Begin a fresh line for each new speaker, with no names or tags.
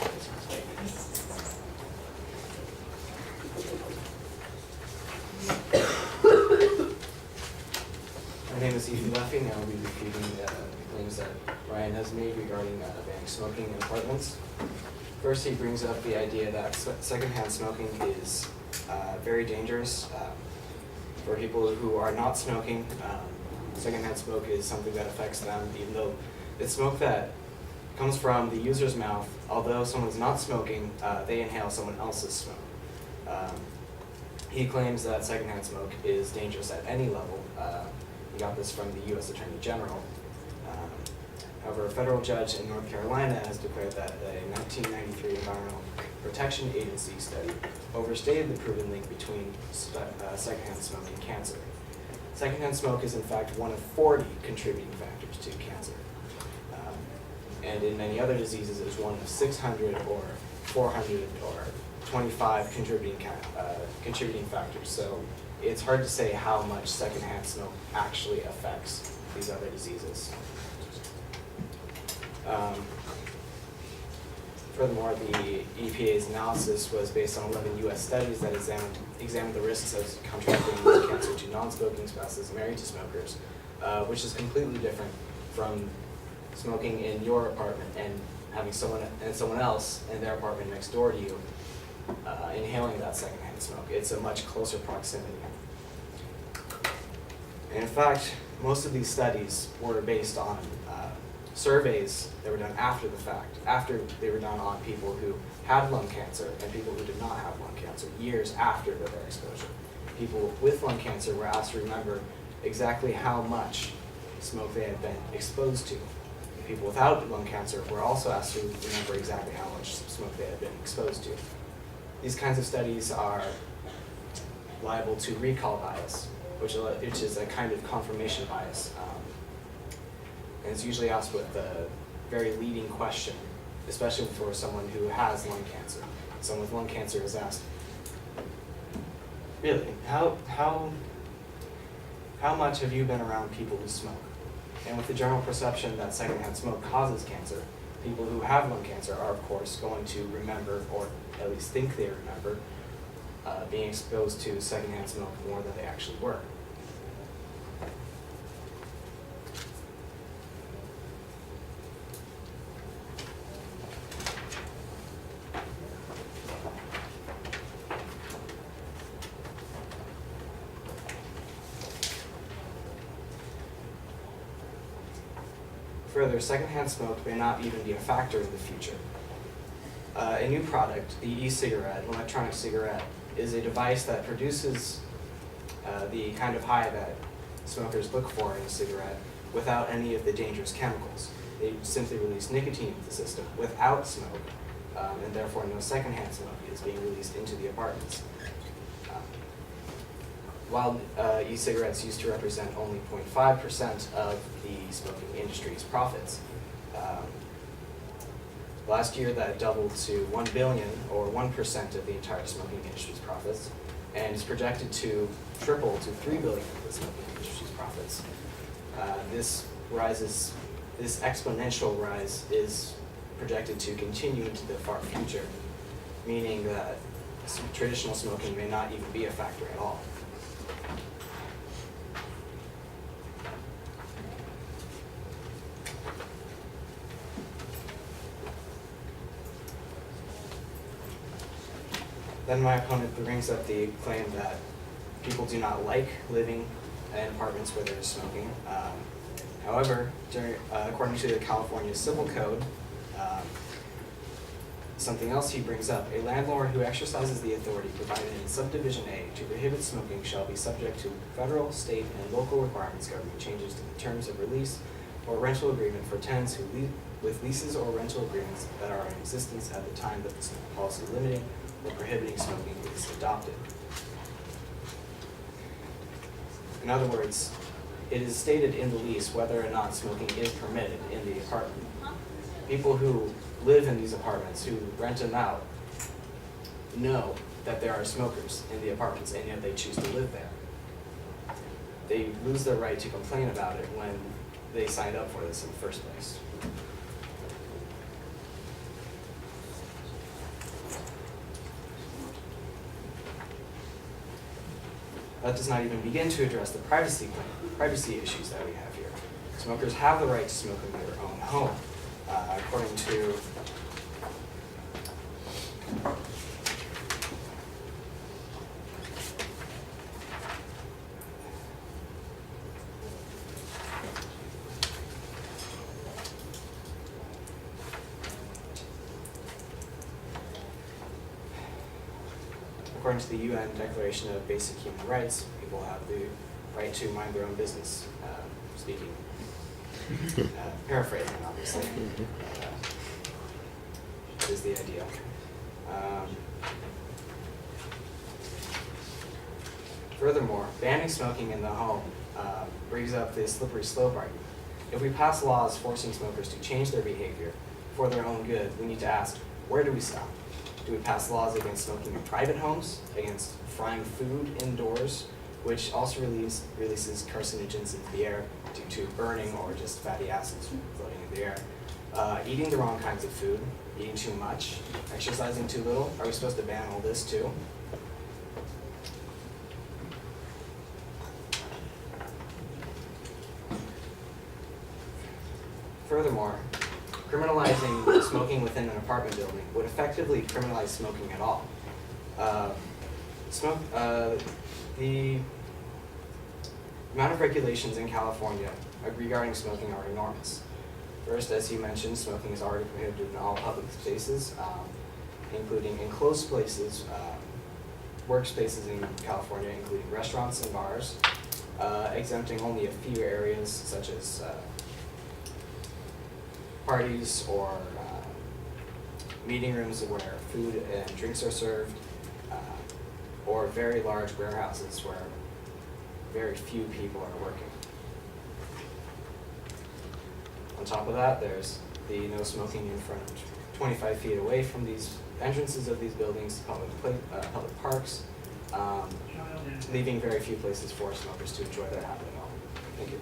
My name is Ethan Duffy, and I will be refuting the claims that Ryan has made regarding banning smoking in apartments. First, he brings up the idea that secondhand smoking is very dangerous. For people who are not smoking, secondhand smoke is something that affects them, even though it's smoke that comes from the user's mouth. Although someone's not smoking, they inhale someone else's smoke. He claims that secondhand smoke is dangerous at any level. He got this from the U.S. Attorney General. However, a federal judge in North Carolina has declared that a 1993 Environmental Protection Agency study overstated the proven link between secondhand smoke and cancer. Secondhand smoke is in fact one of 40 contributing factors to cancer. And in many other diseases, it is one of 600 or 400 or 25 contributing factors. So it's hard to say how much secondhand smoke actually affects these other diseases. Furthermore, the EPA's analysis was based on 11 U.S. studies that examined the risks of contracting lung cancer to non-smoking spouses married to smokers, which is completely different from smoking in your apartment and having someone else in their apartment next door to you inhaling that secondhand smoke. It's a much closer proximity. And in fact, most of these studies were based on surveys that were done after the fact, after they were done on people who had lung cancer and people who did not have lung cancer, years after their exposure. People with lung cancer were asked to remember exactly how much smoke they had been exposed to. People without lung cancer were also asked to remember exactly how much smoke they had been exposed to. These kinds of studies are liable to recall bias, which is a kind of confirmation bias. And it's usually asked with a very leading question, especially for someone who has lung cancer. Someone with lung cancer is asked, really, how much have you been around people who smoke? And with the general perception that secondhand smoke causes cancer, people who have lung cancer are, of course, going to remember, or at least think they remember, being exposed to secondhand smoke more than they actually were. Further, secondhand smoke may not even be a factor in the future. A new product, the e-cigarette, electronic cigarette, is a device that produces the kind of high that smokers look for in a cigarette without any of the dangerous chemicals. They simply release nicotine into the system without smoke, and therefore no secondhand smoke is being released into the apartments. While e-cigarettes used to represent only 0.5% of the smoking industry's profits. Last year that doubled to $1 billion, or 1% of the entire smoking industry's profits, and is projected to triple to $3 billion of the smoking industry's profits. This exponential rise is projected to continue into the far future, meaning that traditional smoking may not even be a factor at all. Then my opponent brings up the claim that people do not like living in apartments where there is smoking. However, according to the California Civil Code, something else he brings up, a landlord who exercises the authority provided in Subdivision A to prohibit smoking shall be subject to federal, state, and local requirements governing changes to the terms of release or rental agreement for tenants who with leases or rental agreements that are in existence at the time that the policy limiting or prohibiting smoking is adopted. In other words, it is stated in the lease whether or not smoking is permitted in the apartment. People who live in these apartments, who rent them out, know that there are smokers in the apartments, and yet they choose to live there. They lose their right to complain about it when they signed up for this in the first place. that does not even begin to address the privacy issues that we have here. Smokers have the right to smoke in their own home. According to the UN Declaration of Basic Human Rights, people have the right to mind their own business, speaking. Paraphrasing, obviously, is the idea. Furthermore, banning smoking in the home brings up this slippery slope argument. If we pass laws forcing smokers to change their behavior for their own good, we need to ask, where do we stop? Do we pass laws against smoking in private homes, against frying food indoors, which also releases carcinogens into the air due to burning or just fatty acids floating in the air? Eating the wrong kinds of food, eating too much, exercising too little. Are we supposed to ban all this too? Furthermore, criminalizing smoking within an apartment building would effectively criminalize smoking at all. The amount of regulations in California regarding smoking are enormous. First, as you mentioned, smoking is already prohibited in all public spaces, including enclosed places, workspaces in California, including restaurants and bars, exempting only a few areas such as parties or meeting rooms where food and drinks are served, or very large warehouses where very few people are working. On top of that, there's the no smoking in front, 25 feet away from these entrances of these buildings, public parks, leaving very few places for smokers to enjoy their habit at all. Thank you.